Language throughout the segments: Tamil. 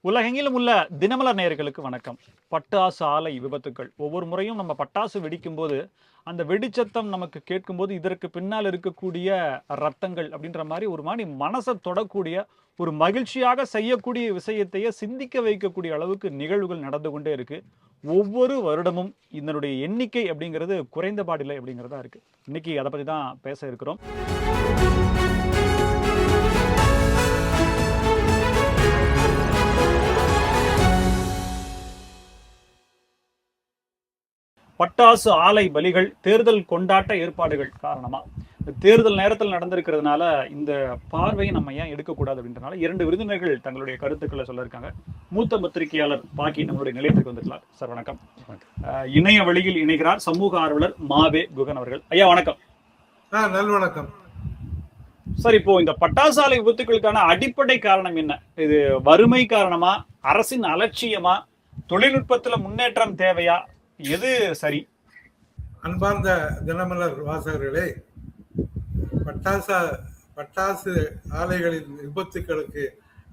உலகெங்கிலும் உள்ள தினமலர் நேயர்களுக்கு வணக்கம். பட்டாசு ஆலை விபத்துக்கள் ஒவ்வொரு முறையும் நம்ம பட்டாசு வெடிக்கும்போது அந்த வெடிச்சத்தம் நமக்கு கேட்கும்போது இதற்கு பின்னால் இருக்கக்கூடிய ரத்தங்கள் அப்படின்ற மாதிரி மனசை தொடக்கூடிய ஒரு மகிழ்ச்சியாக செய்யக்கூடிய விஷயத்தையே சிந்திக்க வைக்கக்கூடிய அளவுக்கு நிகழ்வுகள் நடந்து கொண்டே இருக்கு. ஒவ்வொரு வருடமும் இதனுடைய எண்ணிக்கை அப்படிங்கிறது குறைந்த பாடில்லை அப்படிங்கிறதா இருக்கு. இன்னைக்கு அதை பற்றி தான் பேச இருக்கிறோம். பட்டாசு ஆலை பலிகள் தேர்தல் கொண்டாட்ட ஏற்பாடுகள் காரணமா தேர்தல் நேரத்தில் நடந்திருக்கிறதுனால இந்த பார்வையை நம்ம ஏன் எடுக்கக்கூடாது அப்படின்றனால 2 விருந்தினர்கள் தங்களுடைய கருத்துக்களை சொல்ல இருக்காங்க. மூத்த பத்திரிகையாளர் பாக்கி நம்மளுடைய நிலையத்துக்கு வந்துருக்கலாம். சார் வணக்கம். இணைய வழியில் இணைகிறார் சமூக ஆர்வலர் மாவே குகன் அவர்கள். ஐயா வணக்கம். நல்வணக்கம் சார். இப்போ இந்த பட்டாசு ஆலை விபத்துக்களுக்கான அடிப்படை காரணம் என்ன? இது வறுமை காரணமா, அரசின் அலட்சியமா, தொழில்நுட்பத்துல முன்னேற்றம் தேவையா, எது சரி? அன்பார்ந்த தினமலர் வாசகர்களே, பட்டாசு ஆலைகளின் விபத்துக்களுக்கு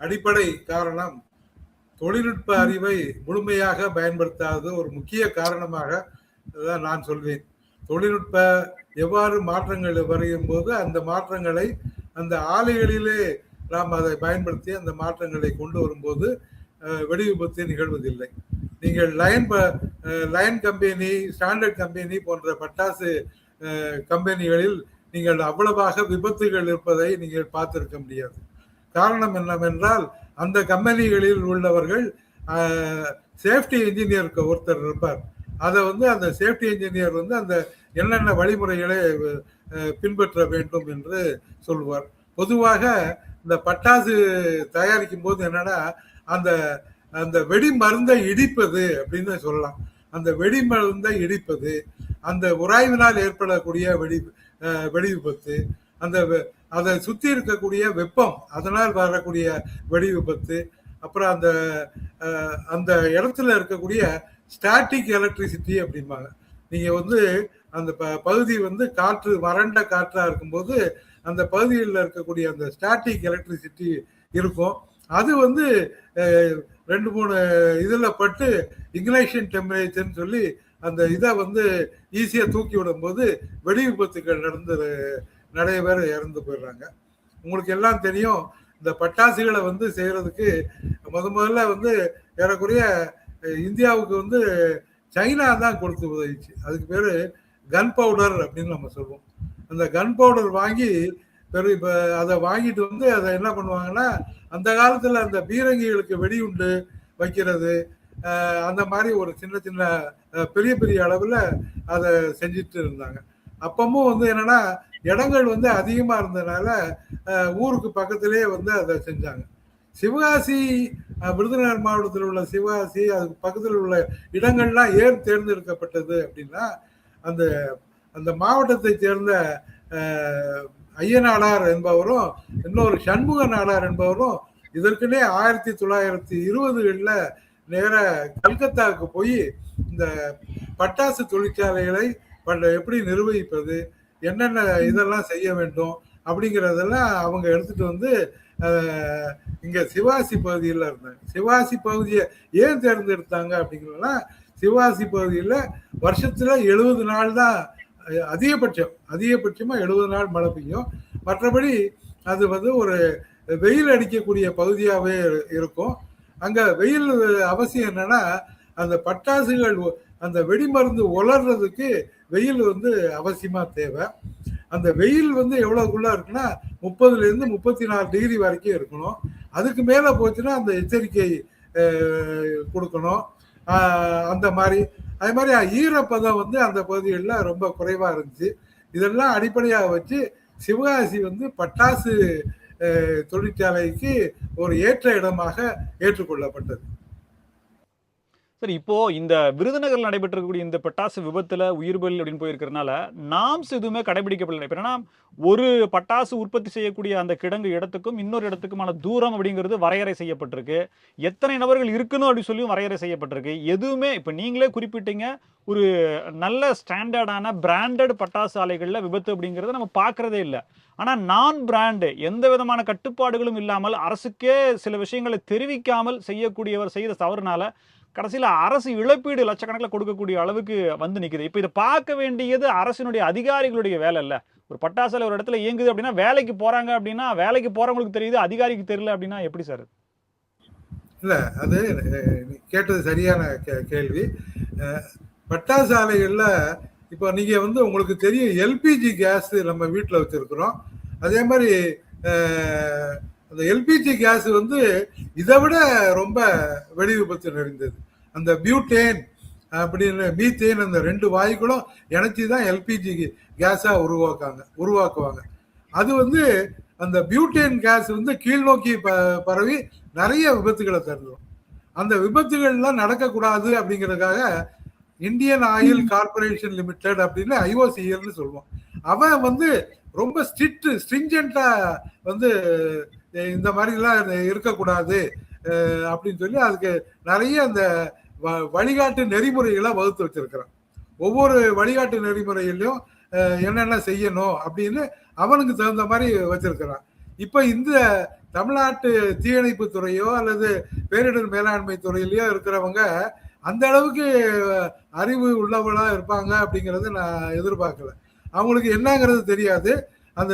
அடிப்படை காரணம் தொழில்நுட்ப அறிவை முழுமையாக பயன்படுத்தாதது ஒரு முக்கிய காரணமாக தான் நான் சொல்வேன். தொழில்நுட்ப எவ்வாறு மாற்றங்கள் வருகும் போது அந்த மாற்றங்களை அந்த ஆலைகளிலே நாம் அதை பயன்படுத்தி அந்த மாற்றங்களை கொண்டு வரும்போது வெடி விபத்து நிகழ்வதில்லை. நீங்கள் லயன் கம்பெனி, ஸ்டாண்டர்ட் கம்பெனி போன்ற பட்டாசு கம்பெனிகளில் நீங்கள் அவ்வளவாக விபத்துகள் இருப்பதை நீங்கள் பார்த்திருக்க முடியாது. காரணம் என்னவென்றால் அந்த கம்பெனிகளில் உள்ளவர்கள் சேஃப்டி இன்ஜினியர் ஒருத்தர் இருப்பார். அதை அந்த சேஃப்டி இன்ஜினியர் அந்த என்னென்ன வழிமுறைகளை பின்பற்ற வேண்டும் என்று சொல்லுவார். பொதுவாக இந்த பட்டாசு தயாரிக்கும் போது என்னன்னா அந்த அந்த வெடி மருந்தை இடிப்பது அப்படின்னு சொல்லலாம். அந்த வெடி மருந்தை இடிப்பது, அந்த உராய்வினால் ஏற்படக்கூடிய வெடி விபத்து, அதை சுத்தி இருக்கக்கூடிய வெப்பம் அதனால் வரக்கூடிய வெடி விபத்து, அப்புறம் அந்த இடத்துல இருக்கக்கூடிய ஸ்டாட்டிக் எலக்ட்ரிசிட்டி அப்படிம்பாங்க. நீங்க அந்த பகுதி காற்று வறண்ட காற்றா இருக்கும்போது அந்த பகுதியில் இருக்கக்கூடிய அந்த ஸ்டாட்டிக் எலக்ட்ரிசிட்டி இருக்கும். அது 2-3 இதுல பட்டு இக்னைஷன் டெம்பரேச்சர்னு சொல்லி அந்த இதை ஈஸியா தூக்கி விடும் போது வெடி விபத்துக்கள் நிறைய பேர் இறந்து போயிடுறாங்க. உங்களுக்கு எல்லாம் தெரியும், இந்த பட்டாசுகளை செய்யறதுக்கு முதல்ல ஏறக்குறைய இந்தியாவுக்கு சைனா தான் கொடுத்து உதவிச்சு. அதுக்கு பேரு கன் பவுடர் அப்படின்னு நம்ம சொல்லுவோம். அந்த கன் பவுடர் வாங்கி இப்ப அதை வாங்கிட்டு அதை என்ன பண்ணுவாங்கன்னா, அந்த காலத்துல அந்த பீரங்கிகளுக்கு வெடியுண்டு வைக்கிறது அந்த மாதிரி ஒரு சின்ன சின்ன பெரிய பெரிய அளவுல அதை செஞ்சுட்டு இருந்தாங்க. அப்பமும் என்னன்னா இடங்கள் அதிகமா இருந்ததுனால ஊருக்கு பக்கத்திலேயே அதை செஞ்சாங்க. சிவகாசி, விருதுநகர் மாவட்டத்தில் உள்ள சிவகாசி, அதுக்கு பக்கத்தில் உள்ள இடங்கள்லாம் ஏன் தேர்ந்தெடுக்கப்பட்டது அப்படின்னா, அந்த அந்த மாவட்டத்தை சேர்ந்த ஐயனாடார் என்பவரும் இன்னொரு சண்முக நாடார் என்பவரும் இதற்குனே 1920களில் நேர கல்கத்தாவுக்கு போய் இந்த பட்டாசு தொழிற்சாலைகளை எப்படி நிர்வகிப்பது, என்னென்ன இதெல்லாம் செய்ய வேண்டும் அப்படிங்கிறதெல்லாம் அவங்க எடுத்துட்டு இங்க சிவாசி பகுதியில் இருந்தாங்க. சிவாசி பகுதியை ஏன் தேர்ந்தெடுத்தாங்க அப்படிங்கிறதுனா, சிவாசி பகுதியில் வருஷத்துல 70 நாள் தான் அதிகபட்சமா 70 நாள் மழை பெய்யும். மற்றபடி அது ஒரு வெயில் அடிக்கக்கூடிய பகுதியாகவே இருக்கும். அங்க வெயில் அவசியம் என்னன்னா, அந்த பட்டாசுகள் அந்த வெடிமருந்து உலர்றதுக்கு வெயில் அவசியமா தேவை. அந்த வெயில் எவ்வளவுக்குள்ள இருக்குன்னா 30 to 34 டிகிரி வரைக்கும் இருக்கணும். அதுக்கு மேல போச்சுன்னா அந்த எச்சரிக்கை கொடுக்கணும். அந்த மாதிரி அதே மாதிரி ஈரப்பதம் அந்த பகுதிகளில் ரொம்ப குறைவா இருந்துச்சு. இதெல்லாம் அடிப்படையாக வச்சு சிவகாசி பட்டாசு தொழிற்சாலைக்கு ஒரு ஏற்ற இடமாக ஏற்றுக்கொள்ளப்பட்டது. சரி, இப்போ இந்த விருதுநகர்ல நடைபெற்றக்கூடிய இந்த பட்டாசு விபத்துல உயிர் பலி அப்படின்னு போயிருக்கிறனால, நார்ம்ஸ் எதுவுமே கடைபிடிக்கப்படல. இப்ப என்னன்னா, ஒரு பட்டாசு உற்பத்தி செய்யக்கூடிய அந்த கிடங்கு இடத்துக்கும், இன்னொரு இடத்துக்குமான தூரம் அப்படிங்கிறது வரையறை செய்யப்பட்டிருக்கு. எத்தனை நபர்கள் இருக்கணும் அப்படின்னு சொல்லியும் வரையறை செய்யப்பட்டிருக்கு. எதுவுமே இப்ப நீங்களே குறிப்பிட்டீங்க, ஒரு நல்ல ஸ்டாண்டர்டான பிராண்டட் பட்டாசு ஆலைகள்ல விபத்து அப்படிங்கிறத நம்ம பார்க்கிறதே இல்ல. ஆனா நான் பிராண்ட் எந்த விதமான கட்டுப்பாடுகளும் இல்லாமல், அரசுக்கே சில விஷயங்களை தெரிவிக்காமல் செய்யக்கூடியவர் செய்த தவறுனால, கடைசியில அரசு இழப்பீடு லட்சக்கணக்கில கொடுக்கக்கூடிய அளவுக்கு வந்து நிக்குது. இப்ப இத பார்க்க வேண்டியது அரசினுடைய அதிகாரிகளுடைய வேலை இல்ல. ஒரு பட்டாசு ஆலை ஒரு இடத்துல இயங்குது அப்படின்னா, வேலைக்கு போறாங்க அப்படின்னா, வேலைக்கு போறவங்களுக்கு தெரியுது, அதிகாரிக்கு தெரியல அப்படின்னா எப்படி சார்? இல்ல அது நீ கேட்டது சரியான கேள்வி. அ பட்டாசு ஆலைகள்ல இப்போ நீங்க வந்து உங்களுக்கு தெரியும் எல்பிஜி கேஸ் நம்ம வீட்ல வச்சிருக்கிறோம். அதே மாரி அ அந்த எல்பிஜி கேஸ் வந்து இத விட ரொம்ப வெடி விபத்து நிறைந்தது. அந்த பியூட்டேன் அப்படின்னு மீத்தேன் அந்த 2 வாயுக்களும் இணைச்சு தான் எல்பிஜி கேஸா உருவாக்குவாங்க. அது வந்து அந்த பியூட்டேன் கேஸ் வந்து கீழ் நோக்கி பரவி நிறைய விபத்துகளை தருவோம். அந்த விபத்துகள்லாம் நடக்கக்கூடாது அப்படிங்கிறதுக்காக இந்தியன் ஆயில் கார்பரேஷன் லிமிடெட் அப்படின்னு ஐஓசிஎல்னு சொல்லுவோம். அவன் வந்து ரொம்ப ஸ்ட்ரிஞ்சென்டா வந்து இந்த மாதிரிலாம் இருக்கக்கூடாது அப்படின்னு சொல்லி அதுக்கு நிறைய அந்த வழிகாட்டு நெறிமுறைகளை வகுத்து வச்சிருக்கிறான். ஒவ்வொரு வழிகாட்டு நெறிமுறையிலையும் என்னென்ன செய்யணும் அப்படின்னு அவனுக்கு தகுந்த மாதிரி வச்சிருக்கிறான். இப்ப இந்த தமிழ்நாட்டு தீயணைப்பு துறையோ அல்லது பேரிடர் மேலாண்மை துறையிலயோ இருக்கிறவங்க அந்த அளவுக்கு அறிவு உள்ளவங்களா இருப்பாங்க அப்படிங்கறத நான் எதிர்பார்க்கல. அவங்களுக்கு என்னங்கிறது தெரியாது. அந்த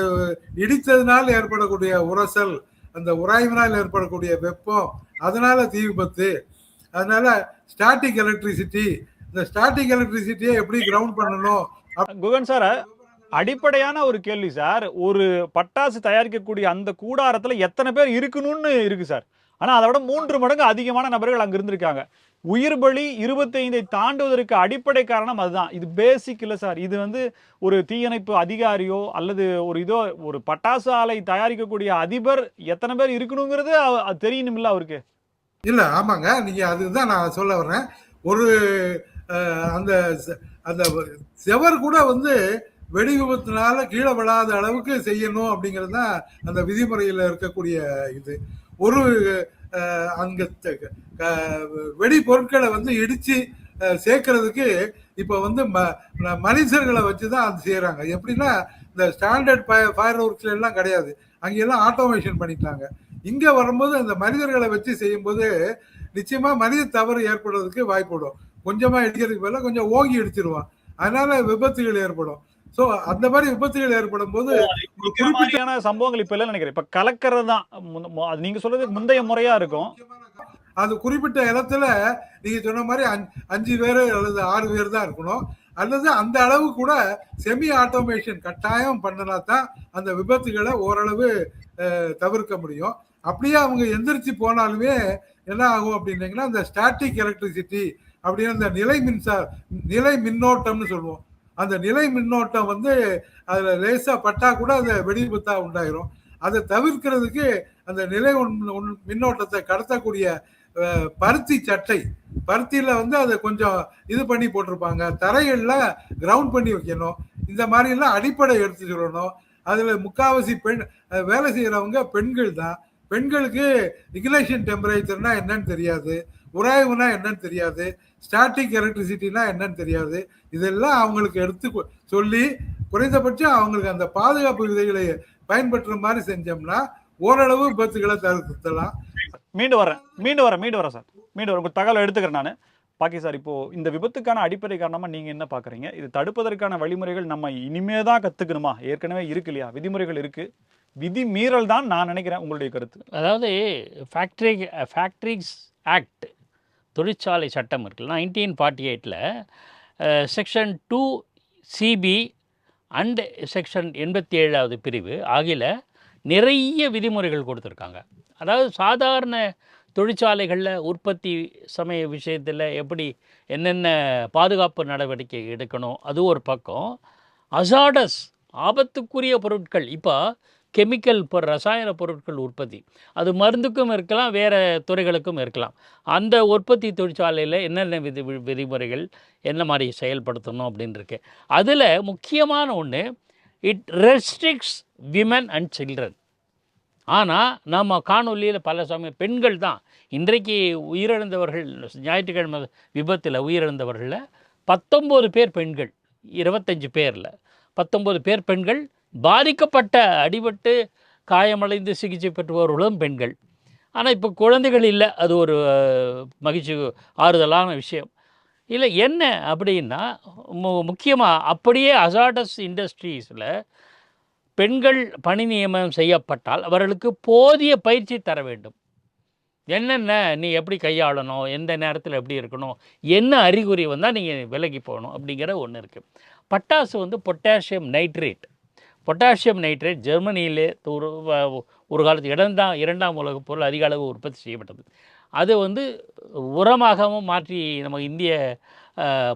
இடித்ததுனால் ஏற்படக்கூடிய உரசல், அந்த உராய்வினால் ஏற்படக்கூடிய வெப்பம், அதனால தீ விபத்து, அதனால ஸ்டாட்டிக் எலக்ட்ரிசிட்டி, இந்த ஸ்டாட்டிக் எலக்ட்ரிசிட்டியை எப்படி கிரவுண்ட் பண்ணணும். குகன் சார், அடிப்படையான ஒரு கேள்வி சார். ஒரு பட்டாசு தயாரிக்கக்கூடிய அந்த கூடாரத்துல எத்தனை பேர் இருக்கணும்னு இருக்கு சார். ஆனா அதை விட 3 மடங்கு அதிகமான நபர்கள் அங்க இருந்திருக்காங்க. உயிர் பலி 25 தாண்டுவதற்கு அடிப்படை காரணம் அதுதான். இது பேசிக் இல்ல சார். இது வந்து ஒரு தீயணைப்பு அதிகாரியோ அல்லது ஒரு பட்டாசு ஆலை தயாரிக்கக்கூடிய அதிபர் எத்தனை பேர் இருக்கணுங்கிறது அது தெரியணும்ல அவருக்கு. இல்ல ஆமாங்க, நீங்க அதுதான் நான் சொல்ல வர்றேன். ஒரு அந்த அந்த செவர் கூட வந்து வெடி விபத்தினால கீழே விழாத அளவுக்கு செய்யணும் அப்படிங்கிறது தான் அந்த விதிமுறையில் இருக்கக்கூடிய இது. ஒரு அங்க வெடி பொருட்களை வந்து இடிச்சு சேர்க்கறதுக்கு இப்ப வந்து மனுஷர்களை வச்சுதான் அது செய்யறாங்க. எப்படின்னா இந்த ஸ்டாண்டர்ட் ஃபயர் ஒர்க்ஸ்ல எல்லாம் கிடையாது, அங்கெல்லாம் ஆட்டோமேஷன் பண்ணிட்டாங்க. இங்க வரும்போது அந்த மனிதர்களை வச்சு செய்யும்போது நிச்சயமா மனித தவறு ஏற்படுறதுக்கு வாய்ப்புடும். கொஞ்சமா இடிக்கிறதுக்கு பதிலாக கொஞ்சம் ஓங்கி இடிச்சிருவான், அதனால விபத்துகள் ஏற்படும். சோ அந்த மாதிரி விபத்துகள் ஏற்படும் போது குறிப்பிட்ட சம்பவங்கள் இப்ப இல்ல நினைக்கிறேன். இப்ப கலக்கிறது தான் நீங்க சொல்றது முந்தைய முறையா இருக்கும். அது குறிப்பிட்ட இடத்துல நீங்க சொன்ன மாதிரி 5 பேர் அல்லது 6 பேர் தான் இருக்கணும், அல்லது அந்த அளவு கூட செமி ஆட்டோமேஷன் கட்டாயம் பண்ணனா தான் அந்த விபத்துகளை ஓரளவு தவிர்க்க முடியும். அப்படியே அவங்க எந்திரிச்சு போனாலுமே என்ன ஆகும் அப்படின்னீங்கன்னா, அந்த ஸ்டாட்டிக் எலக்ட்ரிசிட்டி அப்படின்னு அந்த நிலை மின்னோட்டம்னு சொல்லுவோம். அந்த நிலை மின்னோட்டம் வந்து அதுல லேசா பட்டா கூட அந்த வெடி விபத்தா உண்டாயிரும். அதை தவிர்க்கிறதுக்கு அந்த நிலை மின்னோட்டத்தை கடத்தக்கூடிய பருத்தி சட்டை, பருத்தியில வந்து அதை கொஞ்சம் இது பண்ணி போட்டிருப்பாங்க. தரைகள்ல கிரவுண்ட் பண்ணி வைக்கணும். இந்த மாதிரி எல்லாம் அடிப்படை எடுத்து சொல்லணும். அதுல முக்காவாசி வேலை செய்யறவங்க பெண்கள் தான். பெண்களுக்கு இக்னிஷன் டெம்பரேச்சர்னா என்னன்னு தெரியாது, உராய்வுனா என்னன்னு தெரியாது, ஸ்டாட்டிக் எலக்ட்ரிசிட்டினா என்னன்னு தெரியாது. இதெல்லாம் அவங்களுக்கு எடுத்து சொல்லி குறைந்தபட்சம் அவங்களுக்கு அந்த பாதுகாப்பு விதைகளை பயன்படுத்துற மாதிரி செஞ்சோம்னா ஓரளவு விபத்துகளை தவிர்க்கலாம். மீண்டும் வரேன் சார். உங்க தகவலை எடுத்துக்கிறேன் நான். பாக்கி சார், இப்போ இந்த விபத்துக்கான அடிப்படை காரணமா நீங்க என்ன பாக்குறீங்க? இது தடுப்பதற்கான வழிமுறைகள் நம்ம இனிமே தான் கத்துக்கணுமா? ஏற்கனவே இருக்கு இல்லையா? விதிமுறைகள் இருக்கு. விதி மீறல் தான் நான் நினைக்கிறேன். உங்களுடைய கருத்து? அதாவது ஃபேக்ட்ரிஸ் ஆக்ட், தொழிற்சாலை சட்டம் இருக்குல்ல, 1948ல் செக்ஷன் 2 சிபி அண்ட் செக்ஷன் 87வது பிரிவு ஆகிய நிறைய விதிமுறைகள் கொடுத்துருக்காங்க. அதாவது சாதாரண தொழிற்சாலைகளில் உற்பத்தி சமய விஷயத்தில் எப்படி என்னென்ன பாதுகாப்பு நடவடிக்கை எடுக்கணும் அது ஒரு பக்கம். அசாடஸ், ஆபத்துக்குரிய பொருட்கள், இப்போ கெமிக்கல் ரசாயன பொருட்கள் உற்பத்தி. அது மருந்துக்கும் இருக்கலாம், வேறு துறைகளுக்கும் இருக்கலாம். அந்த உற்பத்தி தொழிற்சாலையில் என்னென்ன விதிமுறைகள் என்ன மாதிரி செயல்படுத்தணும் அப்படின்னு இருக்கு. அதில் முக்கியமான ஒன்று, இட் ரெஸ்ட்ரிக்ட்ஸ் விமன் அண்ட் சில்ட்ரன். ஆனால் நம்ம காணொலியில் பல சமயம் பெண்கள் தான் இன்றைக்கு உயிரிழந்தவர்கள். ஞாயிற்றுக்கிழமை விபத்தில் உயிரிழந்தவர்களில் 19 பேர் பெண்கள், 25 பேரில் 19 பேர் பெண்கள். பாதிக்கப்பட்ட அடிபட்டு காயமடைந்து சிகிச்சை பெற்றுபவர்களும் பெண்கள். ஆனால் இப்போ குழந்தைகள் இல்லை. அது ஒரு மகிழ்ச்சி ஆறுதலான விஷயம். இல்லை என்ன அப்படின்னா, முக்கியமாக அப்படியே அசாடஸ் இண்டஸ்ட்ரீஸில் பெண்கள் பணி நியமனம் செய்யப்பட்டால் அவர்களுக்கு போதிய பயிற்சி தர வேண்டும். என்னென்ன நீ எப்படி கையாளணும், எந்த நேரத்தில் எப்படி இருக்கணும், என்ன அறிகுறி வந்தால் நீங்கள் விலகி போகணும் அப்படிங்கிற ஒன்று இருக்குது. பட்டாசு பொட்டாசியம் நைட்ரேட். பொட்டாசியம் நைட்ரேட் ஜெர்மனியிலே ஒரு காலத்து இரண்டாம் உலகப் போரில் அதிக அளவு உற்பத்தி செய்யப்பட்டது. அது உரமாகவும் மாற்றி நம்ம இந்திய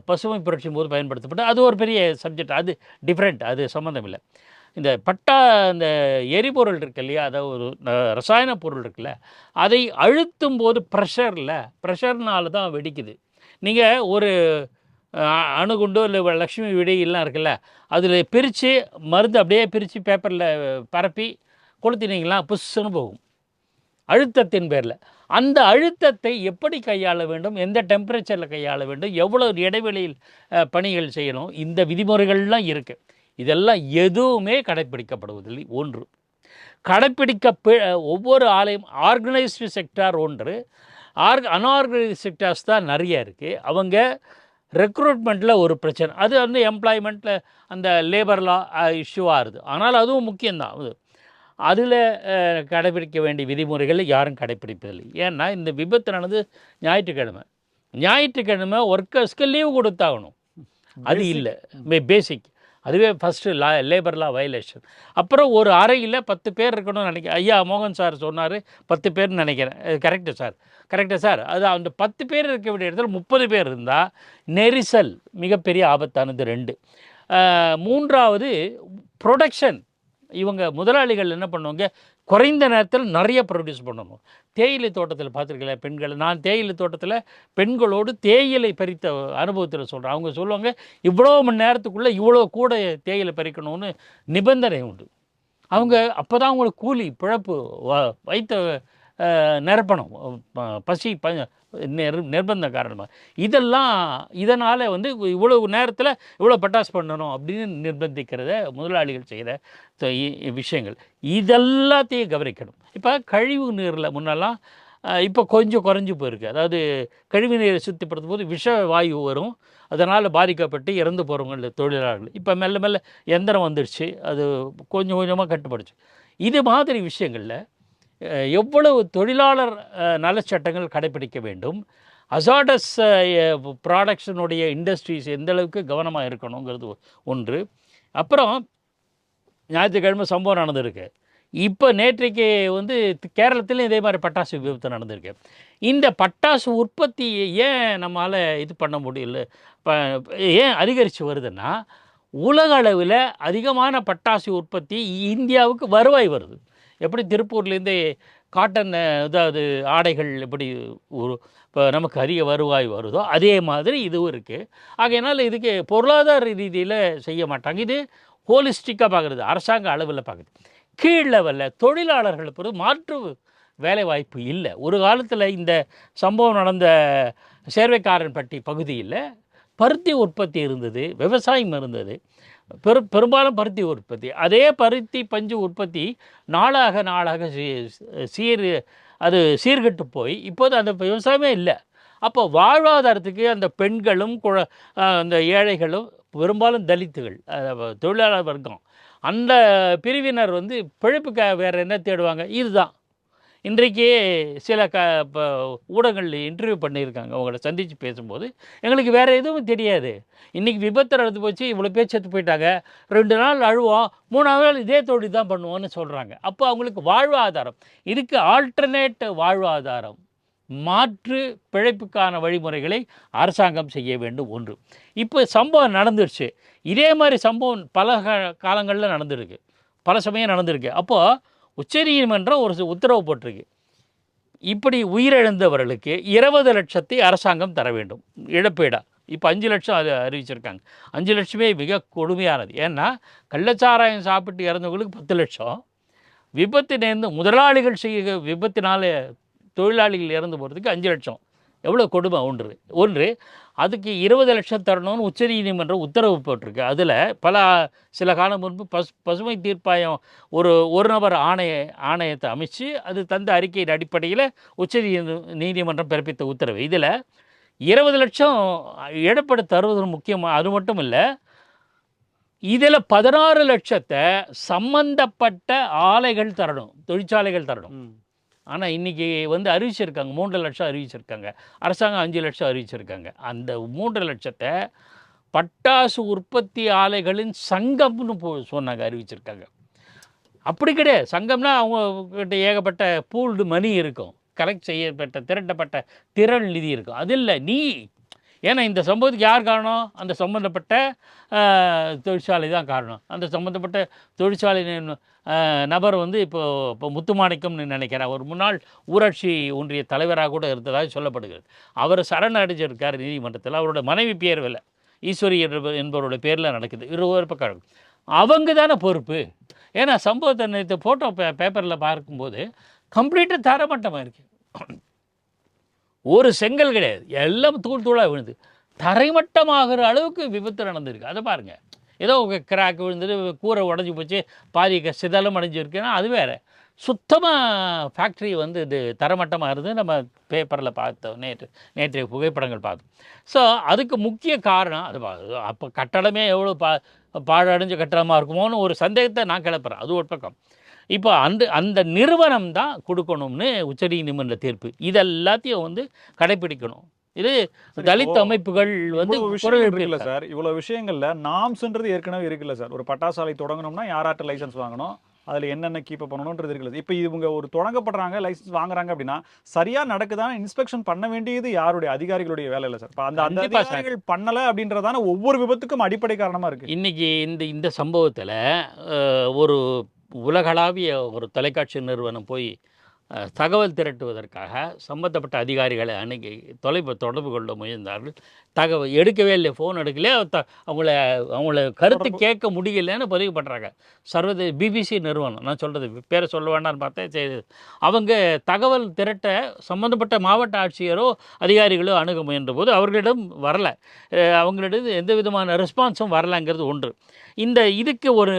பசுமை புரட்சியின் போது பயன்படுத்தப்பட்டு அது ஒரு பெரிய சப்ஜெக்ட். அது டிஃப்ரெண்ட், அது சம்மந்தம் இல்லை. இந்த இந்த எரிபொருள் இருக்கு இல்லையா, அதாவது ஒரு ரசாயன பொருள் இருக்குல்ல, அதை அழுத்தும் போது ப்ரெஷர்னால தான் வெடிக்குது. நீங்கள் ஒரு அணுகுண்டோ இல்லை லக்ஷ்மி வெடிலாம் இருக்குல்ல, அதில் பிரித்து மருந்து அப்படியே பிரித்து பேப்பரில் பரப்பி கொளுத்தினீங்களா புஷ்ஷுன்னு போகும், அழுத்தத்தின் பேரில். அந்த அழுத்தத்தை எப்படி கையாள வேண்டும், எந்த டெம்பரேச்சரில் கையாள வேண்டும், எவ்வளோ இடைவெளியில் பணிகள் செய்யணும், இந்த விதிமுறைகள்லாம் இருக்குது. இதெல்லாம் எதுவுமே கடைப்பிடிக்கப்படுவதில்லை. ஒன்று ஒவ்வொரு ஆலயம் ஆர்கனைஸ்டு செக்டார் ஒன்று, அன்ஆர்கனைஸ்டு செக்டார்ஸ் தான் நிறைய இருக்குது. அவங்க ரெக்ரூட்மெண்ட்டில் ஒரு பிரச்சனை, அது எம்ப்ளாய்மெண்ட்டில் அந்த லேபர் லா இஷ்யூவாக இருக்குது. ஆனால் அதுவும் முக்கியம்தான். அதில் கடைப்பிடிக்க வேண்டிய விதிமுறைகளை யாரும் கடைப்பிடிப்பதில்லை. ஏன்னா இந்த விபத்து நடந்து ஞாயிற்றுக்கிழமை ஒர்க்கர்ஸ்க்கு லீவு கொடுத்தாகணும். அது இல்லை, பேசிக். அதுவே ஃபஸ்ட்டு லேபர் லா வயலேஷன். அப்புறம் ஒரு அறையில் 10 பேர் இருக்கணும்னு நினைக்கிறேன். ஐயா மோகன் சார் சொன்னார் 10 பேர்னு நினைக்கிறேன். Correct sir. அது அந்த 10 பேர் இருக்க வேண்டிய இடத்துல 30 பேர் இருந்தால் நெரிசல் மிகப்பெரிய ஆபத்தானது. 2. மூன்றாவது ப்ரொடக்ஷன். இவங்க முதலாளிகள் என்ன பண்ணுவாங்க, குறைந்த நேரத்தில் நிறைய ப்ரொடியூஸ் பண்ணணும். தேயிலை தோட்டத்தில் பார்த்துருக்கல பெண்கள், நான் தேயிலை தோட்டத்தில் பெண்களோடு தேயிலை பறித்த அனுபவத்தில் சொல்கிறேன். அவங்க சொல்லுவாங்க, இவ்வளோ மணி நேரத்துக்குள்ளே இவ்வளோ கூட தேயிலை பறிக்கணும்னு நிபந்தனை உண்டு. அவங்க அப்போ தான் அவங்களுக்கு கூலி பிழப்பு வைத்த நிரப்பணும், பசி நிர்பந்த காரணமாக. இதனால் இவ்வளவு நேரத்தில் இவ்வளோ பட்டாசு பண்ணணும் அப்படின்னு நிர்பந்திக்கிறத முதலாளிகள் செய்கிற விஷயங்கள் இதெல்லாத்தையும் கவனிக்கணும். இப்போ கழிவு நீரில் முன்னெல்லாம் இப்போ கொஞ்சம் குறைஞ்சி போயிருக்கு. அதாவது கழிவு நீரை சுத்திப்படுத்தும் போது விஷ வாயு வரும், அதனால் பாதிக்கப்பட்டு இறந்து போகிறவங்க தொழிலாளர்கள். இப்போ மெல்ல மெல்ல எந்திரம் வந்துடுச்சு, அது கொஞ்சம் கொஞ்சமாக கட்டுப்படுச்சு. இது மாதிரி விஷயங்களில் எவ்வளவு தொழிலாளர் நலச்சட்டங்கள் கடைப்பிடிக்க வேண்டும், அசாடஸ் ப்ராடக்ஷனுடைய இண்டஸ்ட்ரீஸ் எந்த அளவுக்கு கவனமாக இருக்கணுங்கிறது ஒன்று. அப்புறம் ஞாயிற்றுக்கிழமை சம்பவம் நடந்திருக்கு. இப்போ நேற்றைக்கு கேரளத்திலும் இதே மாதிரி பட்டாசு விபத்து நடந்திருக்கு. இந்த பட்டாசு உற்பத்தி ஏன் நம்மளால் இது பண்ண முடியல, ஏன் அதிகரித்து வருதுன்னா, உலக அளவில் அதிகமான பட்டாசு உற்பத்தி இந்தியாவுக்கு வருவாய் வருது. எப்படி திருப்பூர்லேருந்து காட்டன், அதாவது ஆடைகள் எப்படி இப்போ நமக்கு அதிக வருவாய் வருதோ அதே மாதிரி இதுவும் இருக்குது. ஆகையினால் இதுக்கு பொருளாதார ரீதியில் செய்ய மாட்டாங்க. இது ஹோலிஸ்டிக்காக பார்க்குறது, அரசாங்க அளவில் பார்க்குறது. கீழ் லெவலில் தொழிலாளர்கள் பொறுத்து மாற்று வேலை வாய்ப்பு இல்லை. ஒரு காலத்தில் இந்த சம்பவம் நடந்த சேர்வைக்காரன்பட்டி பகுதியில் பருத்தி உற்பத்தி இருந்தது, விவசாயம் இருந்தது, பெரும்பாலும் பருத்தி உற்பத்தி. அதே பருத்தி பஞ்சு உற்பத்தி நாளாக சீர்கெட்டு போய் இப்போது அந்த விவசாயமே இல்லை. அப்போ வாழ்வாதாரத்துக்கு அந்த பெண்களும் அந்த ஏழைகளும், பெரும்பாலும் தலித்துகள், தொழிலாளர் வர்க்கம், அந்த பிரிவினர் பிழைப்புக்காக வேறு என்ன தேடுவாங்க, இதுதான். இன்றைக்கே சில ஊடகங்கள் இன்டர்வியூ பண்ணியிருக்காங்க. அவங்கள சந்தித்து பேசும்போது, எங்களுக்கு வேறு எதுவும் தெரியாது, இன்றைக்கி விபத்து நடந்து போச்சு, இவ்வளோ பேர் செத்து போயிட்டாங்க, 2 நாள் அழுவோம், 3ஆவது நாள் இதே தொழில் தான் பண்ணுவோன்னு சொல்கிறாங்க. அப்போ அவங்களுக்கு வாழ்வாதாரம், இதுக்கு ஆல்டர்னேட் வாழ்வாதாரம், மாற்று பிழைப்புக்கான வழிமுறைகளை அரசாங்கம் செய்ய வேண்டும். ஒன்று. இப்போ சம்பவம் நடந்துருச்சு, இதே மாதிரி சம்பவம் பல காலங்களில் நடந்துருக்கு. பல சமயம் நடந்திருக்கு. அப்போது உச்சநீதிமன்றம் ஒரு உத்தரவு போட்டிருக்கு, இப்படி உயிரிழந்தவர்களுக்கு 20 லட்சத்தை அரசாங்கம் தர வேண்டும் இழப்பீடா. இப்போ 5 லட்சம் அது அறிவிச்சிருக்காங்க. 5 லட்சமே மிக கொடுமையானது. ஏன்னா கள்ளச்சாராயம் சாப்பிட்டு இறந்தவங்களுக்கு 10 லட்சம், விபத்து நேர்ந்து முதலாளிகள் செய்ய விபத்தினால தொழிலாளிகள் இறந்து போகிறதுக்கு 5 லட்சம். எவ்வளோ கொடுமை ஒன்று. அதுக்கு 20 லட்சம் தரணும்னு உச்சநீதிமன்றம் உத்தரவு போட்டிருக்கு. அதில் சில காலம் முன்பு பசுமை தீர்ப்பாயம் ஒரு நபர் ஆணையத்தை அமைச்சு அது தந்த அறிக்கையின் அடிப்படையில் நீதிமன்றம் பிறப்பித்த உத்தரவு. இதில் 20 லட்சம் இழப்பீடு தருவது முக்கியமாக. அது மட்டும் இல்லை, இதில் 16 லட்சத்தை சம்பந்தப்பட்ட ஆலைகள் தரணும், தொழிற்சாலைகள் தரணும். ஆனால் இன்றைக்கி அறிவிச்சிருக்காங்க 3 லட்சம் அறிவிச்சிருக்காங்க. அரசாங்கம் 5 லட்சம் அறிவிச்சிருக்காங்க. அந்த 3 லட்சத்தை பட்டாசு உற்பத்தி ஆலைகளின் சங்கம்னு சொன்னாங்க, அறிவிச்சிருக்காங்க. அப்படி கிடையாது. சங்கம்னா அவங்கக்கிட்ட ஏகப்பட்ட பூல்டு மணி இருக்கும், கலெக்ட் செய்யப்பட்ட திரட்டப்பட்ட திரள் நிதி இருக்கும். அது இல்லை நீ. ஏன்னா இந்த சம்பவத்துக்கு யார் காரணம்? அந்த சம்மந்தப்பட்ட தொழிற்சாலை தான் காரணம். அந்த சம்மந்தப்பட்ட தொழிற்சாலை நபர் இப்போ முத்துமாணிக்கம்னு நினைக்கிறேன், ஒரு முன்னாள் ஊராட்சி ஒன்றிய தலைவராக கூட இருந்ததாக சொல்லப்படுகிறது. அவர் சரண் அடைஞ்சிருக்கார் நீதிமன்றத்தில். அவரோட மனைவி பேர் இல்லை, ஈஸ்வரி என்பவரோட பேரில் நடக்குது. இருவர் பக்கம் அவங்க தானே பொறுப்பு. ஏன்னா சம்பவத்தை நேற்று ஃபோட்டோ பேப்பரில் பார்க்கும்போது கம்ப்ளீட்டாக தரமட்டமாக இருக்குது. ஒரு செங்கல் கிடையாது, எல்லாம் தூளாக விழுந்து தரைமட்டமாகிற அளவுக்கு விபத்து நடந்திருக்கு. அதை பாருங்கள். ஏதோ கிராக் விழுந்துட்டு கூரை உடஞ்சி போச்சு, பாதி சிதலம் அடைஞ்சிருக்குன்னா அது வேறு. சுத்தமாக ஃபேக்ட்ரி இது தரமட்டமாக இருந்து நம்ம பேப்பரில் பார்த்தோம், நேற்றைய புகைப்படங்கள் பார்த்தோம். ஸோ அதுக்கு முக்கிய காரணம் அது. அப்போ கட்டடமே எவ்வளோ பாழடைஞ்ச கட்டடமாக இருக்குமோன்னு ஒரு சந்தேகத்தை நான் கிளப்புறேன். அது ஒரு பக்கம். இப்போ அந்த நிறுவனம் தான் கொடுக்கணும்னு உச்சநீதிமன்ற தீர்ப்பு. இது எல்லாத்தையும் கடைப்பிடிக்கணும். இது தலித் அமைப்புகள் இருக்குல்ல சார், இவ்வளவு விஷயங்கள்ல நாம்ஸ்ன்றது ஏற்கனவே இருக்குல்ல சார். ஒரு பட்டாசாலை தொடங்கணும்னா யாராட்ட லைசன்ஸ் வாங்கணும், அதில் என்னென்ன கீப் பண்ணணுன்றது இருக்குது. இப்போ இவங்க ஒரு தொடங்கப்படுறாங்க, லைசன்ஸ் வாங்குறாங்க அப்படின்னா சரியா நடக்குதான இன்ஸ்பெக்ஷன் பண்ண வேண்டியது யாருடைய? அதிகாரிகளுடைய வேலை இல்லை சார். இப்போ அந்த அதிகாரிகள் பண்ணலை அப்படின்றதான ஒவ்வொரு விபத்துக்கும் அடிப்படை காரணமாக இருக்குது. இன்னைக்கு இந்த சம்பவத்தில் ஒரு உலகளாவிய ஒரு தொலைக்காட்சி நிறுவனம் போய் தகவல் திரட்டுவதற்காக சம்பந்தப்பட்ட அதிகாரிகளை அணுகி தொடர்பு கொள்ள முயன்றார்கள். தகவல் எடுக்கவே இல்லை, ஃபோன் எடுக்கலையே, அவங்கள கருத்து கேட்க முடியலன்னு பதிவு பண்ணுறாங்க. பிபிசி நிறுவனம், நான் சொல்கிறது பேரை சொல்ல வேண்டாம்னு பார்த்தேன். சரி, அவங்க தகவல் திரட்ட சம்மந்தப்பட்ட மாவட்ட ஆட்சியரோ அதிகாரிகளோ அணுக முயன்ற போது அவர்களிடம் வரலை, அவங்களிடம் எந்த விதமான ரெஸ்பான்ஸும் வரலைங்கிறது ஒன்று. இதுக்கு ஒரு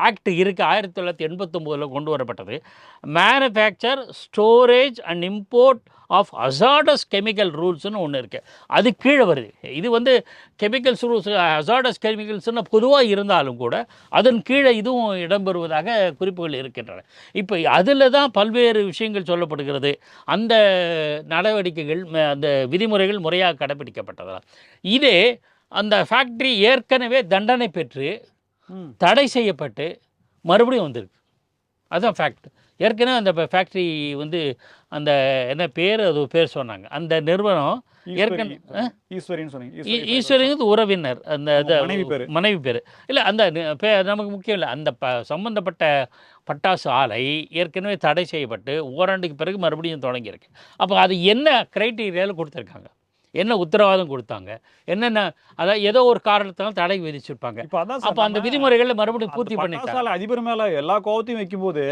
ஆக்ட் இருக்குது, 1989 கொண்டு வரப்பட்டது. Manufacture, storage and import of hazardous chemical ரூல்ஸ்னு ஒன்று இருக்குது. அது கீழே வருது. இது கெமிக்கல்ஸ் ரூல்ஸ், ஹசார்டஸ் கெமிக்கல்ஸ்னு பொதுவாக இருந்தாலும் கூட அதன் கீழே இதுவும் இடம்பெறுவதாக குறிப்புகள் இருக்கின்றன. இப்போ அதில் தான் பல்வேறு விஷயங்கள் சொல்லப்படுகிறது. அந்த நடவடிக்கைகள், அந்த விதிமுறைகள் முறையாக கடைப்பிடிக்கப்பட்டதா? இதே அந்த ஃபேக்ட்ரி ஏற்கனவே தண்டனை பெற்று தடை செய்யப்பட்டு மறுபடியும் வந்திருக்கு. அதுதான் ஃபேக்ட். ஏற்கனவே அந்த ஃபேக்ட்ரி அந்த என்ன பேர், அது பேர் சொன்னாங்க. அந்த நிறுவனம் ஏற்கனவே ஈஸ்வரிங்கிறது உறவினர், அந்த மனைவி பேர் இல்லை, அந்த நமக்கு முக்கியம் இல்லை. அந்த சம்பந்தப்பட்ட பட்டாசு ஆலை ஏற்கனவே தடை செய்யப்பட்டு ஓராண்டுக்கு பிறகு மறுபடியும் தொடங்கியிருக்கு. அப்போ அது என்ன க்ரைட்டீரியாவில் கொடுத்துருக்காங்க, என்ன உத்தரவாதம் கொடுத்தாங்க, என்னென்ன, அதாவது ஏதோ ஒரு காரணத்தால் தடை விதிச்சிருப்பாங்க. அப்போ அந்த விதிமுறைகளை மறுபடியும் பூர்த்தி பண்ணிட்டாங்க. அதிபர் மேலே எல்லா கோபத்தையும் வைக்கும்போது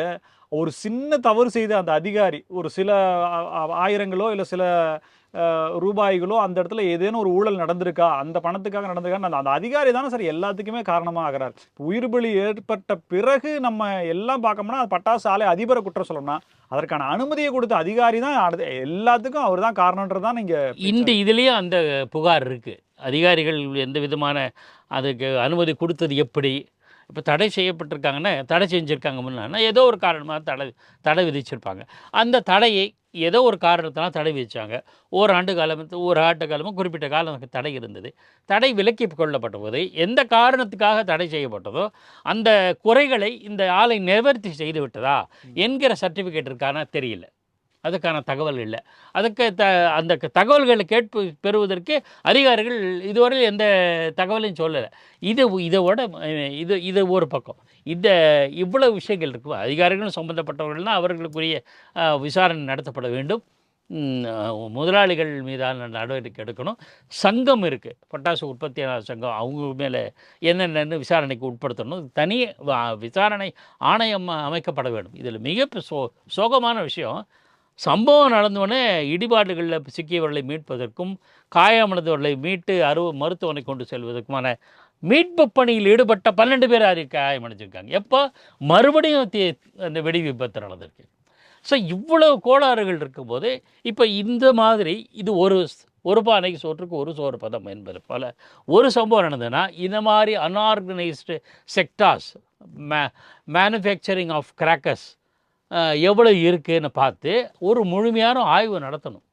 ஒரு சின்ன தவறு செய்த அந்த அதிகாரி ஒரு சில ஆயிரங்களோ இல்லை சில ரூபாய்களோ அந்த இடத்துல ஏதேனும் ஒரு ஊழல் நடந்திருக்கா, அந்த பணத்துக்காக நடந்திருக்கா, அந்த அதிகாரி தானே சார் எல்லாத்துக்குமே காரணமாக ஆகிறார். உயிர் பலி ஏற்பட்ட பிறகு நம்ம எல்லாம் பார்க்கணும்னா அது பட்டாசு ஆலை அதிபரை குற்றம் சொல்லணும்னா அதற்கான அனுமதியை கொடுத்த அதிகாரி தான் எல்லாத்துக்கும் அவர் தான் காரணம்ன்றதான் நீங்கள் இதுலேயே அந்த புகார் இருக்குது. அதிகாரிகள் எந்த விதமான அதுக்கு அனுமதி கொடுத்தது எப்படி? இப்போ தடை செய்யப்பட்டிருக்காங்கன்னா, தடை செஞ்சுருக்காங்க முன்னா ஏதோ ஒரு காரணமாக தடை விதிச்சிருப்பாங்க. அந்த தடையை ஏதோ ஒரு காரணத்தினால் தடை விதித்தாங்க. ஒரு ஆண்டு காலமும் குறிப்பிட்ட காலம் தடை இருந்தது. தடை விலக்கி கொள்ளப்பட்ட போது எந்த காரணத்துக்காக தடை செய்யப்பட்டதோ அந்த குறைகளை இந்த ஆலை நிவர்த்தி செய்து விட்டதா என்கிற சர்டிஃபிகேட் இருக்கானா தெரியல. அதுக்கான தகவல் இல்லை. அதுக்கு அந்த தகவல்களை பெறுவதற்கு அதிகாரிகள் இதுவரையில் எந்த தகவலையும் சொல்லலை. இதோட இது ஒரு பக்கம். இவ்வளவு விஷயங்கள் இருக்கும். அதிகாரிகளும் சம்பந்தப்பட்டவர்கள்னால் அவர்களுக்குரிய விசாரணை நடத்தப்பட வேண்டும். முதலாளிகள் மீதான நடவடிக்கை எடுக்கணும். சங்கம் இருக்குது, பட்டாசு உற்பத்தியாளர் சங்கம், அவங்க மேலே என்னென்னு விசாரணைக்கு உட்படுத்தணும். தனி விசாரணை ஆணையம் அமைக்கப்பட வேண்டும். இதில் மிக சோகமான விஷயம், சம்பவம் நடந்தவுடனே இடிபாடுகளில் சிக்கியவர்களை மீட்பதற்கும் காயமடைந்தவர்களை மீட்டு மருத்துவமனை கொண்டு செல்வதற்குமான மீட்பு பணியில் ஈடுபட்ட 12 பேர் காயமடைஞ்சிருக்காங்க. எப்போ மறுபடியும் அந்த வெடி விபத்து நடந்திருக்கு. ஸோ இவ்வளவு கோளாறுகள் இருக்கும்போது இப்போ இந்த மாதிரி இது ஒரு பானைக்கு சோற்றுக்கு ஒரு சோறு பதம் என்பது போல் ஒரு சம்பவம் நடந்ததுன்னா இந்த மாதிரி unorganised sectors manufacturing of crackers எவ்வளோ இருக்குதுன்னு பார்த்து ஒரு முழுமையான ஆய்வு நடத்தணும்.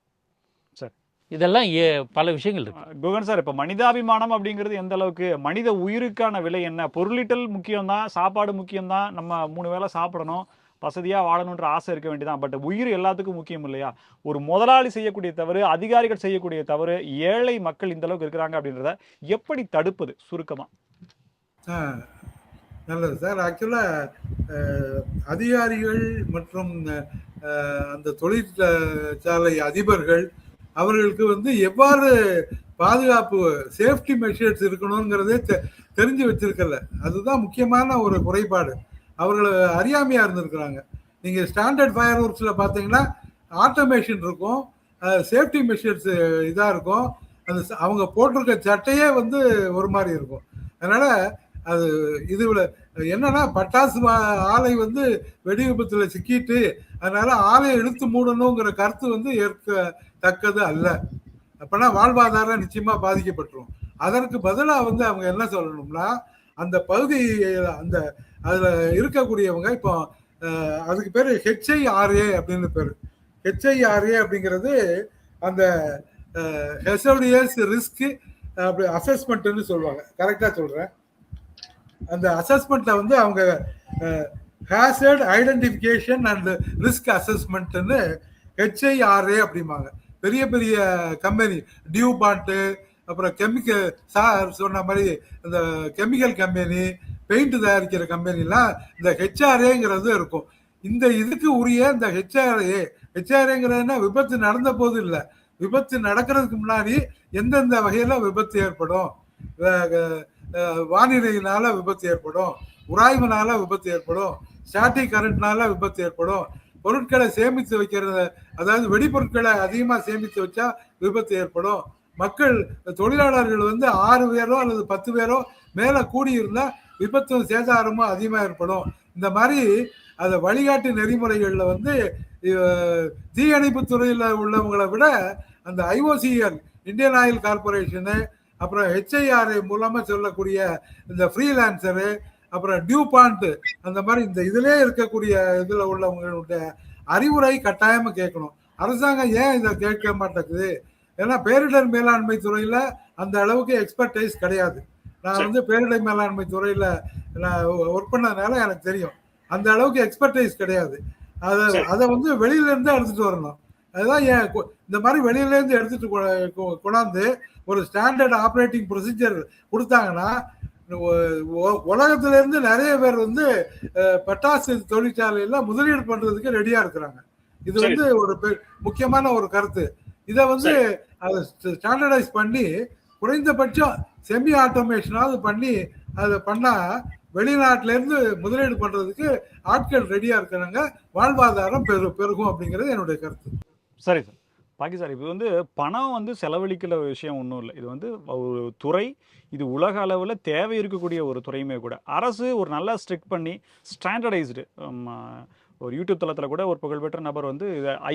சார் இதெல்லாம் பல விஷயங்கள் இருக்குது. குகன் சார், இப்போ மனிதாபிமானம் அப்படிங்கிறது எந்த அளவுக்கு, மனித உயிருக்கான விலை என்ன? பொருளீட்டல் முக்கியம்தான், சாப்பாடு முக்கியம்தான், நம்ம 3 வேளை சாப்பிடணும், வசதியாக வாழணுன்ற ஆசை இருக்க வேண்டியதான். பட் உயிர் எல்லாத்துக்கும் முக்கியம் இல்லையா? ஒரு முதலாளி செய்யக்கூடிய தவறு, அதிகாரிகள் செய்யக்கூடிய தவறு, ஏழை மக்கள் இந்த அளவுக்கு இருக்கிறாங்க அப்படின்றத எப்படி தடுப்பது சுருக்கமாக? நல்லது சார். ஆக்சுவலாக அதிகாரிகள் மற்றும் அந்த தொழிற்சாலை அதிபர்கள் அவர்களுக்கு எவ்வாறு பாதுகாப்பு சேஃப்டி மெஷர்ஸ் இருக்கணுங்கிறதே தெரிஞ்சு வச்சிருக்கல. அதுதான் முக்கியமான ஒரு குறைபாடு. அவர்கள் அறியாமையாக இருந்திருக்கிறாங்க. நீங்கள் ஸ்டாண்டர்ட் ஃபயர் ஒர்க்ஸில் பார்த்தீங்கன்னா ஆட்டோமேஷன் இருக்கும், சேஃப்டி மெஷர்ஸ் இதாக இருக்கும். அந்த அவங்க போட்டிருக்க சட்டையே ஒரு மாதிரி இருக்கும். அதனால் அது இதுல என்னன்னா பட்டாசு ஆலை வெடி விபத்துல சிக்கிட்டு அதனால ஆலையை இழுத்து மூடணுங்கிற கருத்து ஏற்கத்தக்கது அல்ல. அப்பனா வாழ்வாதாரம் நிச்சயமா பாதிக்கப்பட்டுரும். அதற்கு பதிலா அவங்க என்ன சொல்லணும்னா, அந்த பகுதி அந்த அதுல இருக்கக்கூடியவங்க இப்போ அதுக்கு பேரு HIRA அப்படின்னு பேரு. HIRA அப்படிங்கிறது அந்த ஹெசோடியஸ் ரிஸ்க் அசஸ்மெண்ட்னு சொல்லுவாங்க. கரெக்டா சொல்றேன். அந்த அசஸ்மெண்ட்ல அவங்க ஹேசர்ட் ஐடென்டிஃபிகேஷன் அண்ட் ரிஸ்க் அசஸ்மெண்ட்னு HIRA அப்படிம்பாங்க. பெரிய பெரிய கம்பெனி டியூபாண்ட், அப்புறம் கெமிக்கல் சார் சொன்ன மாதிரி இந்த கெமிக்கல் கம்பெனி, பெயிண்ட் தயாரிக்கிற கம்பெனிலாம் இந்த HRAங்கிறது இருக்கும். இந்த இதுக்கு உரிய இந்த HRAங்கிறதுனா விபத்து நடந்த போது இல்லை, விபத்து நடக்கிறதுக்கு முன்னாடி எந்தெந்த வகையில விபத்து ஏற்படும், வானிலையினால விபத்து ஏற்படும், உராய்வுனால விபத்து ஏற்படும், ஸ்டாட்டிக் கரண்ட்னால விபத்து ஏற்படும், பொருட்களை சேமித்து வைக்கிறது, அதாவது வெடிப்பொருட்களை அதிகமா சேமித்து வச்சா விபத்து ஏற்படும், மக்கள் தொழிலாளர்கள் 6 பேரோ அல்லது 10 பேரோ மேல கூடியிருந்தா விபத்தும் சேதாரமும் அதிகமா ஏற்படும். இந்த மாதிரி அதை வழிகாட்டு நெறிமுறைகள்ல தீயணைப்பு துறையில உள்ளவங்களை விட அந்த IOCL இந்தியன் ஆயில் கார்பரேஷனு, அப்புறம் HIRA மூலமா சொல்லக்கூடிய இந்த ஃப்ரீலான்சரு, அப்புறம் டியூபாண்ட், அந்த மாதிரி இந்த இதுலயே இருக்கக்கூடிய இதுல உள்ளவங்களுடைய அறிவுரை கட்டாயமா கேட்கணும். அரசாங்கம் ஏன் இதை கேட்க மாட்டேங்குது? ஏன்னா பேரிடர் மேலாண்மை துறையில அந்த அளவுக்கு எக்ஸ்பர்டைஸ் கிடையாது. நான் பேரிடர் மேலாண்மை துறையில நான் ஒர்க் பண்ணதுனால எனக்கு தெரியும். அந்த அளவுக்கு எக்ஸ்பர்டைஸ் கிடையாது. அதை வெளியில இருந்து எடுத்துட்டு வரணும். அதுதான் ஏன் இந்த மாதிரி வெளியில இருந்து எடுத்துட்டு கொண்டாந்து ஒரு ஸ்டாண்டர்ட் ஆப்ரேட்டிங் ப்ரொசீஜர் கொடுத்தாங்கன்னா உலகத்துல இருந்து நிறைய பேர் பட்டாசு தொழிற்சாலையில முதலீடு பண்றதுக்கு ரெடியா இருக்கிறாங்க. இது ஒரு முக்கியமான ஒரு கருத்து. இதை அதை ஸ்டாண்டர்டைஸ் பண்ணி குறைந்தபட்சம் செமி ஆட்டோமேஷனாவது பண்ணி அதை பண்ணா வெளிநாட்டுல இருந்து முதலீடு பண்றதுக்கு ஆட்கள் ரெடியா இருக்கிறாங்க, வாழ்வாதாரம் பெருகும் அப்படிங்கிறது என்னுடைய கருத்து. சரி சார். பாக்கி சார், இது பணம் செலவழிக்கிற விஷயம் ஒன்றும் இல்லை. இது ஒரு துறை, இது உலக அளவில் தேவை இருக்கக்கூடிய ஒரு துறையுமே கூட. அரசு ஒரு நல்லா ஸ்ட்ரிக்ட் பண்ணி ஸ்டாண்டர்டைஸ்டு, ஒரு யூடியூப் தளத்தில் கூட ஒரு புகழ்பெற்ற நபர்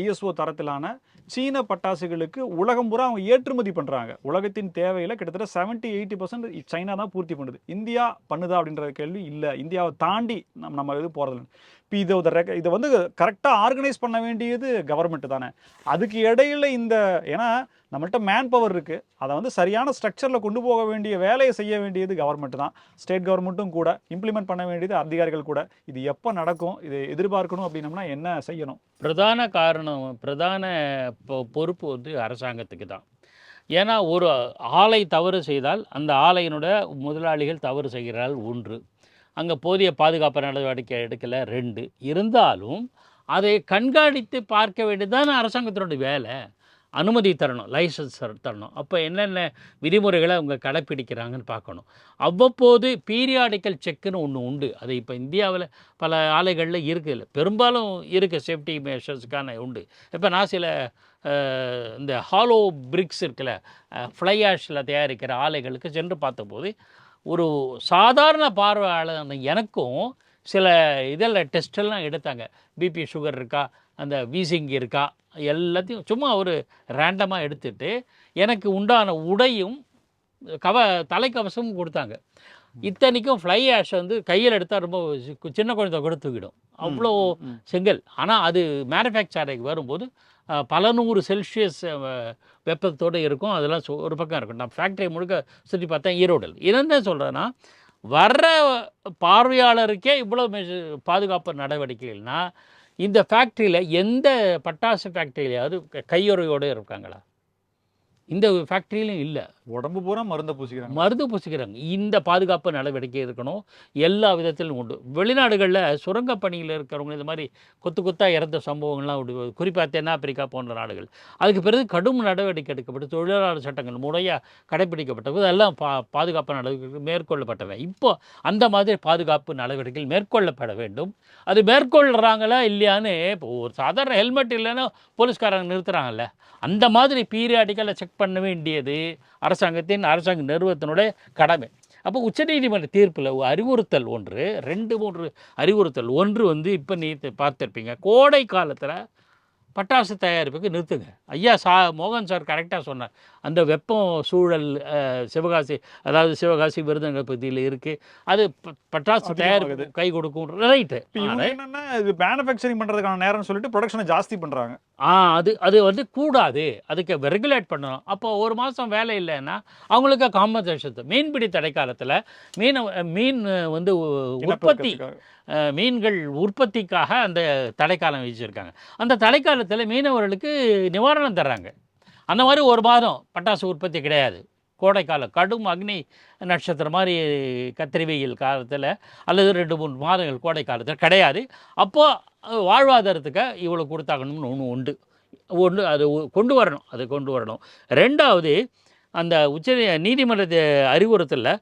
ISO தரத்திலான சீன பட்டாசுகளுக்கு உலகம் பூரா அவங்க ஏற்றுமதி பண்ணுறாங்க. உலகத்தின் தேவையில் கிட்டத்தட்ட 70-80% சைனா தான் பூர்த்தி பண்ணுது. இந்தியா பண்ணுதா அப்படின்ற கேள்வி இல்லை. இந்தியாவை தாண்டி நம்ம இது போகிறதில்ல. இப்போ இதை வந்து கரெக்டாக ஆர்கனைஸ் பண்ண வேண்டியது கவர்மெண்ட் தானே. அதுக்கு இடையில ஏன்னா நம்மள்ட்ட மேன் பவர் இருக்குது, அதை வந்து சரியான ஸ்ட்ரக்சரில் கொண்டு போக வேண்டிய வேலையை செய்ய வேண்டியது கவர்மெண்ட் தான். ஸ்டேட் கவர்மெண்ட்டும் கூட இம்ப்ளிமெண்ட் பண்ண வேண்டியது அதிகாரிகள் கூட. இது எப்போ நடக்கும், இது எதிர்பார்க்கணும் அப்படின்னம்னா என்ன செய்யணும்? பிரதான பொறுப்பு வந்து அரசாங்கத்துக்கு தான். ஏன்னா ஒரு ஆலை தவறு செய்தால் அந்த ஆலையினோட முதலாளிகள் தவறு செய்கிறார்கள் 1, அங்கே போதிய பாதுகாப்பு நடவடிக்கை எடுக்கலை 2, இருந்தாலும் அதை கண்காணித்து பார்க்க வேண்டியதுதான் அரசாங்கத்தினுடைய வேலை. அனுமதி தரணும், லைசன்ஸ் தரணும். அப்போ என்னென்ன விதிமுறைகளை அவங்க கடைப்பிடிக்கிறாங்கன்னு பார்க்கணும். அவ்வப்போது பீரியாடிக்கல் செக்குன்னு ஒன்று உண்டு. அது இப்போ இந்தியாவில் பல ஆலைகளில் இருக்குது, பெரும்பாலும் இருக்குது, சேஃப்டி மெஷர்ஸுக்கான உண்டு. இப்போ நான் சில இந்த ஹாலோ பிரிக்ஸ் இருக்குல்ல, ஃப்ளை ஆஷில் தயாரிக்கிற ஆலைகளுக்கு சென்று பார்த்தபோது ஒரு சாதாரண பார்வையாளர் எனக்கும் சில இதில் டெஸ்டெல்லாம் எடுத்தாங்க. பிபி சுகர் இருக்கா, அந்த வீசிங் இருக்கா, எல்லாத்தையும் சும்மா ஒரு ரேண்டமாக எடுத்துட்டு எனக்கு உண்டான உடையும் தலைக்கவசமும் கொடுத்தாங்க. இத்தனைக்கும் ஃப்ளை ஆஷ் வந்து கையில் எடுத்தால் ரொம்ப சின்ன குழந்தை கூட தூக்கிடும், அவ்வளோ செங்கல். ஆனால் அது மேனுஃபேக்சரிங் வரும்போது பல 100 செல்சியஸ் வெப்பத்தோடு இருக்கும். அதெல்லாம் ஒரு பக்கம் இருக்கும். நான் ஃபேக்ட்ரி முழுக்க சுற்றி பார்த்தேன் ஈரோடில். என்ன சொல்கிறேன்னா, வர்ற பார்வையாளருக்கே இவ்வளோ பாதுகாப்பு நடவடிக்கைகள்னா இந்த ஃபேக்ட்ரியில் எந்த பட்டாசு ஃபேக்ட்ரியிலையாவது கையுறையோடு இருக்காங்களா? இந்த ஃபேக்ட்ரியிலும் இல்லை. உடம்பு பூரா மருந்து பூசிக்கிறாங்க. இந்த பாதுகாப்பு நடவடிக்கை இருக்கணும், எல்லா விதத்திலும் உண்டு. வெளிநாடுகளில் சுரங்க பணியில் இருக்கிறவங்க இந்த மாதிரி கொத்தாக இறந்த சம்பவங்கள்லாம் உண்டு, குறிப்பாக தென்னாப்பிரிக்கா போன்ற நாடுகள். அதுக்கு பிறகு கடும் நடவடிக்கை எடுக்கப்பட்டு தொழிலாளர் சட்டங்கள் முறையாக கடைபிடிக்கப்பட்டது, அதெல்லாம் பாதுகாப்பு நடவடிக்கைகள் மேற்கொள்ளப்பட்டவை. இப்போ அந்த மாதிரி பாதுகாப்பு நடவடிக்கைகள் மேற்கொள்ளப்பட வேண்டும். அது மேற்கொள்கிறாங்களா இல்லையான்னு, இப்போ ஒரு சாதாரண ஹெல்மெட் இல்லைன்னா போலீஸ்காரங்க நிறுத்துகிறாங்கல்ல, அந்த மாதிரி பீரியாடிக்கலை செக் பண்ண வேண்டியது அரசாங்க நிறுவனத்தினுடைய கடமை. அப்போ உச்சநீதிமன்ற தீர்ப்பில் அறிவுறுத்தல் 1, 2, 3 அறிவுறுத்தல். 1 வந்து இப்போ நீ பார்த்துருப்பீங்க, கோடை காலத்தில் பட்டாசு தயாரிப்புக்கு நிறுத்துங்க. ஐயா மோகன் சார் கரெக்டாக சொன்னார். அந்த வெப்பம் சூழல் சிவகாசி, அதாவது சிவகாசி விருதுநகர் பகுதியில் இருக்குது, அது பட்டாசு தயாரிப்பு கை கொடுக்கும். ரைட்டு. என்னன்னா இது மேனுஃபேக்சரிங் பண்ணுறதுக்கான நேரம்னு சொல்லிட்டு ப்ரொடக்ஷனை ஜாஸ்தி பண்ணுறாங்க. அது வந்து கூடாது, அதுக்கு ரெகுலேட் பண்ணணும். அப்போ ஒரு மாதம் வேலை இல்லைன்னா அவங்களுக்கு காம்பன்சேஷன். மீன்பிடி தடை காலத்தில் மீன் வந்து மீன்கள் உற்பத்திக்காக அந்த தடைக்காலம் வச்சுருக்காங்க. அந்த தடைக்காலத்தில் மீனவர்களுக்கு நிவாரணம் தர்றாங்க. அந்த மாதிரி ஒரு மாதம் பட்டாசு உற்பத்தி கிடையாது. கோடைக்காலம் கடும் அக்னி நட்சத்திரம் மாதிரி கத்திரி வெயில் காலத்தில் அல்லது 2-3 மாதங்கள் கோடை காலத்தில் கிடையாது. அப்போது வாழ்வாதாரத்துக்கு இவ்வளோ கொடுத்தாகணும்னு ஒன்று அது கொண்டு வரணும். 2வது, அந்த நீதிமன்ற அறிவுறுத்தலில்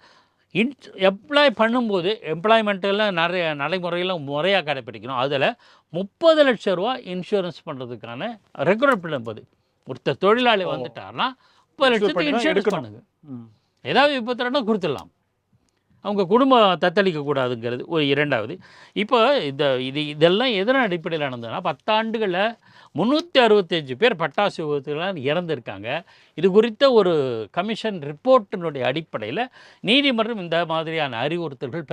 எம்ப்ளாய் பண்ணும்போது எம்ப்ளாய்மெண்ட்டெல்லாம் நிறைய நடைமுறையெல்லாம் முறையாக கடைப்பிடிக்கணும். அதில் 30 லட்சம் ரூபா இன்சூரன்ஸ் பண்ணுறதுக்கான ரெகுலர் பண்ணும்போது ஒருத்தர் தொழிலாளி வந்துட்டார்னா 30 லட்சத்துக்கு இன்சூரன்ஸ் பண்ணுங்க. ஏதாவது விபத்துனா கொடுத்துடலாம், அவங்க குடும்பம் தத்தளிக்கக்கூடாதுங்கிறது ஒரு 2வது. இப்போ இதெல்லாம் எதன அடிப்படையில் நடந்ததுன்னா, 10 ஆண்டுகளில் 365 பேர் பட்டாசு விபத்துகளால் இறந்துருக்காங்க. இது குறித்த ஒரு கமிஷன் ரிப்போர்ட்டினுடைய அடிப்படையில் நீதிமன்றம் இந்த மாதிரியான அறிவுறுத்தல்கள்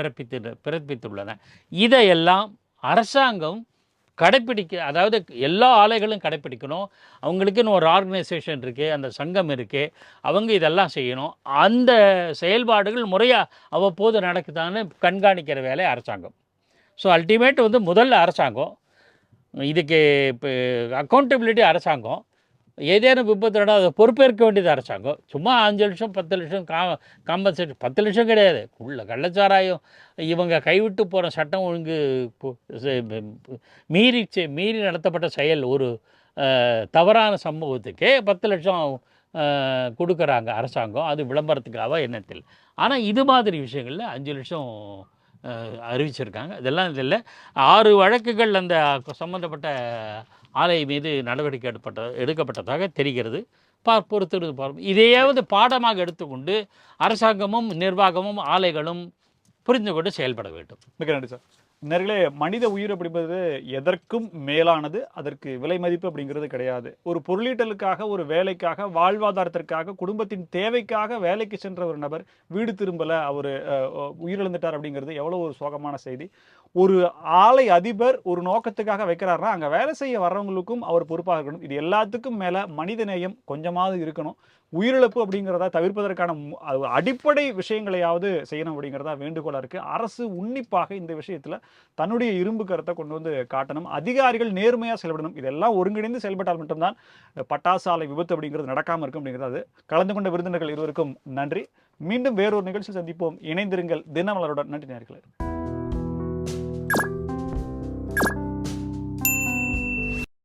பிறப்பித்துள்ளன. இதையெல்லாம் அரசாங்கம் கடைப்பிடிக்க, அதாவது எல்லா ஆலைகளும் கடைப்பிடிக்கணும். அவங்களுக்குன்னு ஒரு ஆர்கனைசேஷன் இருக்குது, அந்த சங்கம் இருக்குது, அவங்க இதெல்லாம் செய்யணும். அந்த செயல்பாடுகள் முறையாக அவ்வப்போது நடக்குதான்னு கண்காணிக்கிற வேலை அரசாங்கம். ஸோ அல்டிமேட் வந்து முதல்ல அரசாங்கம் இதுக்கு இப்போ அக்கௌண்டபிலிட்டி அரசாங்கம். ஏதேனும் விபத்துனா அதை பொறுப்பேற்க வேண்டியது அரசாங்கம். சும்மா 5 லட்சம் 10 லட்சம் காம்பன்சேஷன் 10 லட்சம் கிடையாது. கள்ளச்சாராயம் இவங்க கைவிட்டு போகிற சட்டம் ஒழுங்கு மீறி நடத்தப்பட்ட செயல், ஒரு தவறான சம்பவத்துக்கு 10 லட்சம் கொடுக்குறாங்க அரசாங்கம், அது விளம்பரத்துக்காக எண்ணத்தில். ஆனால் இது மாதிரி விஷயங்களில் 5 லட்சம் அறிவிச்சிருக்காங்க. இதெல்லாம் இதில் 6 வழக்குகள் அந்த சம்மந்தப்பட்ட ஆலை மீது நடவடிக்கை எடுக்கப்பட்டதாக தெரிகிறது. பொறுத்திருந்து பார்ப்போம். இதையாவது பாடமாக எடுத்துக்கொண்டு அரசாங்கமும் நிர்வாகமும் ஆலைகளும் புரிந்து கொண்டு செயல்பட வேண்டும். மிக நன்றி சார். நேர்களே, மனித உயிர் அப்படிங்கிறது எதற்கும் மேலானது. அதற்கு விலை மதிப்பு அப்படிங்கிறது கிடையாது. ஒரு பொருளீட்டலுக்காக, ஒரு வேலைக்காக, வாழ்வாதாரத்திற்காக, குடும்பத்தின் தேவைக்காக வேலைக்கு சென்ற ஒரு நபர் வீடு திரும்பலை, அவர் உயிரிழந்துட்டார் அப்படிங்கிறது எவ்வளோ ஒரு சோகமான செய்தி. ஒரு ஆலை அதிபர் ஒரு நோக்கத்துக்காக வைக்கிறாருன்னா அங்கே வேலை செய்ய வர்றவங்களுக்கும் அவர் பொறுப்பாக இருக்கணும். இது எல்லாத்துக்கும் மேலே மனிதநேயம் கொஞ்சமாவது இருக்கணும். உயிரிழப்பு அப்படிங்கிறத தவிர்ப்பதற்கான அடிப்படை விஷயங்களையாவது செய்யணும் அப்படிங்கிறதா வேண்டுகோளாக இருக்குது. அரசு உன்னிப்பாக இந்த விஷயத்தில் தன்னுடைய இரும்பு கருத்தை கொண்டு வந்து காட்டணும். அதிகாரிகள் நேர்மையாக செயல்படணும். இதெல்லாம் ஒருங்கிணைந்து செயல்பட்டால் மட்டும்தான் பட்டாசு ஆலை விபத்து அப்படிங்கிறது நடக்காமல் இருக்கும் அப்படிங்கிறது. கலந்து கொண்ட விருந்தினர்கள் இருவருக்கும் நன்றி. மீண்டும் வேறொரு நிகழ்ச்சி சந்திப்போம். இணைந்திருங்கள் தினமலருடன். நன்றி நேயர்களே.